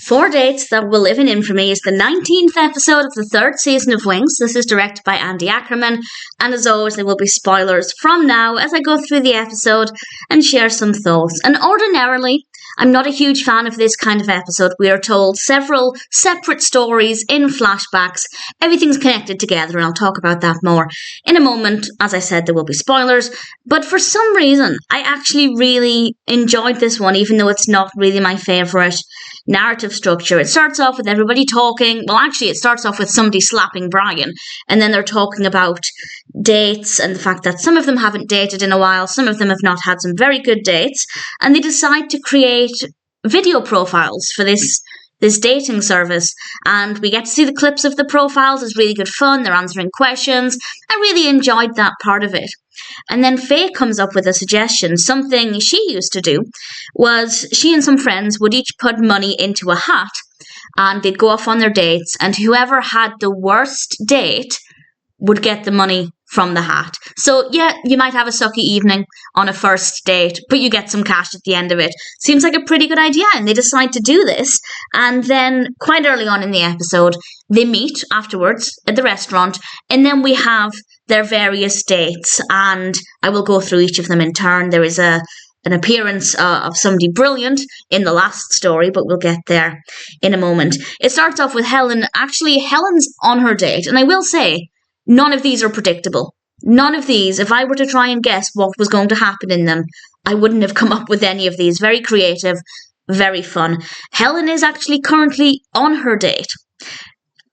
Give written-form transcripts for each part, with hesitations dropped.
Four Dates That Will Live in Infamy is the 19th episode of the third season of Wings. This is directed by Andy Ackerman, and as always there will be spoilers from now as I go through the episode and share some thoughts. And ordinarily, I'm not a huge fan of this kind of episode. We are told several separate stories in flashbacks. Everything's connected together, and I'll talk about that more in a moment. As I said, there will be spoilers, but for some reason, I actually really enjoyed this one, even though it's not really my favourite narrative structure. It starts off with everybody talking. Well, actually, it starts off with somebody slapping Brian, and then they're talking about dates and the fact that some of them haven't dated in a while, some of them have not had some very good dates, and they decide to create video profiles for this dating service, and we get to see the clips of the profiles. It's really good fun. They're answering questions. I really enjoyed that part of it. And then Faye comes up with a suggestion. Something she used to do was she and some friends would each put money into a hat, and they'd go off on their dates, and whoever had the worst date would get the money from the hat. So yeah, you might have a sucky evening on a first date, but you get some cash at the end of it. Seems like a pretty good idea, and they decide to do this. And then quite early on in the episode, they meet afterwards at the restaurant, and then we have their various dates, and I will go through each of them in turn. There is an appearance of somebody brilliant in the last story, but we'll get there in a moment. It starts off with Helen. Actually, Helen's on her date, and I will say, none of these are predictable. None of these, if I were to try and guess what was going to happen in them, I wouldn't have come up with any of these. Very creative, very fun. Helen is actually currently on her date.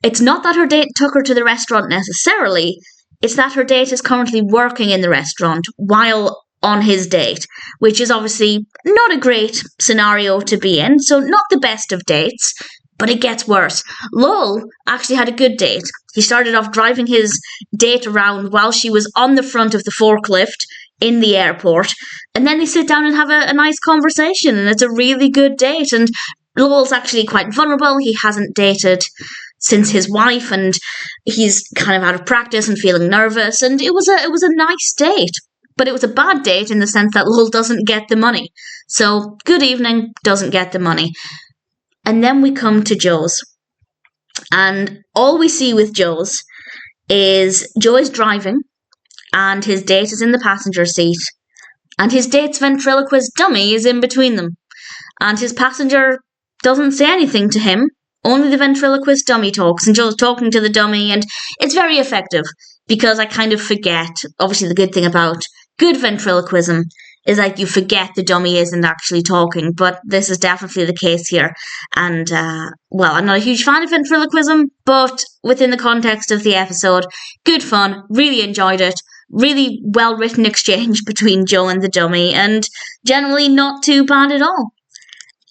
It's not that her date took her to the restaurant necessarily, it's that her date is currently working in the restaurant while on his date, which is obviously not a great scenario to be in, so not the best of dates. But it gets worse. Lowell actually had a good date. He started off driving his date around while she was on the front of the forklift in the airport. And then they sit down and have a nice conversation. And it's a really good date. And Lowell's actually quite vulnerable. He hasn't dated since his wife, and he's kind of out of practice and feeling nervous. And it was a nice date. But it was a bad date in the sense that Lowell doesn't get the money. So good evening, doesn't get the money. And then we come to Joe's. And all we see with Joe's is Joe is driving, and his date is in the passenger seat, and his date's ventriloquist dummy is in between them. And his passenger doesn't say anything to him, only the ventriloquist dummy talks, and Joe's talking to the dummy, and it's very effective, because I kind of forget, obviously the good thing about good ventriloquism is like you forget the dummy isn't actually talking, but this is definitely the case here. And, well, I'm not a huge fan of ventriloquism, but within the context of the episode, good fun, really enjoyed it, really well-written exchange between Joe and the dummy, and generally not too bad at all.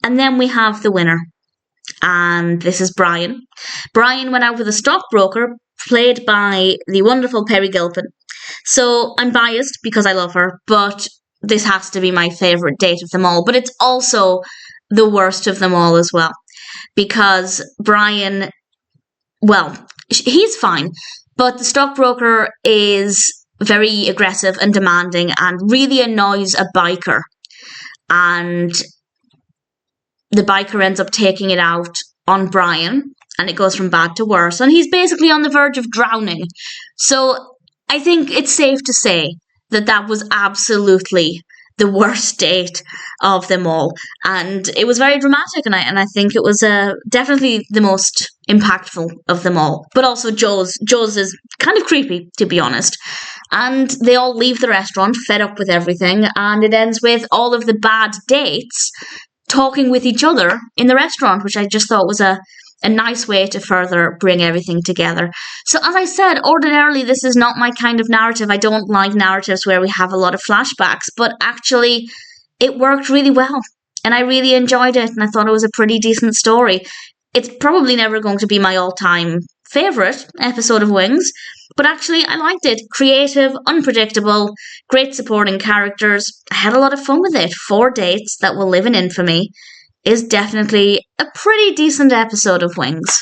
And then we have the winner, and this is Brian. Brian went out with a stockbroker, played by the wonderful Peri Gilpin. So I'm biased because I love her, but this has to be my favourite date of them all, but it's also the worst of them all as well. Because Brian, well, he's fine, but the stockbroker is very aggressive and demanding and really annoys a biker. And the biker ends up taking it out on Brian, and it goes from bad to worse. And he's basically on the verge of drowning. So I think it's safe to say that was absolutely the worst date of them all. And it was very dramatic, and I think it was definitely the most impactful of them all. But also Joe's is kind of creepy, to be honest. And they all leave the restaurant, fed up with everything, and it ends with all of the bad dates talking with each other in the restaurant, which I just thought was a nice way to further bring everything together. So as I said, ordinarily this is not my kind of narrative. I don't like narratives where we have a lot of flashbacks, but actually it worked really well, and I really enjoyed it, and I thought it was a pretty decent story. It's probably never going to be my all-time favourite episode of Wings, but actually I liked it. Creative, unpredictable, great supporting characters. I had a lot of fun with it. 4 Dates That Will Live in Infamy is definitely a pretty decent episode of Wings.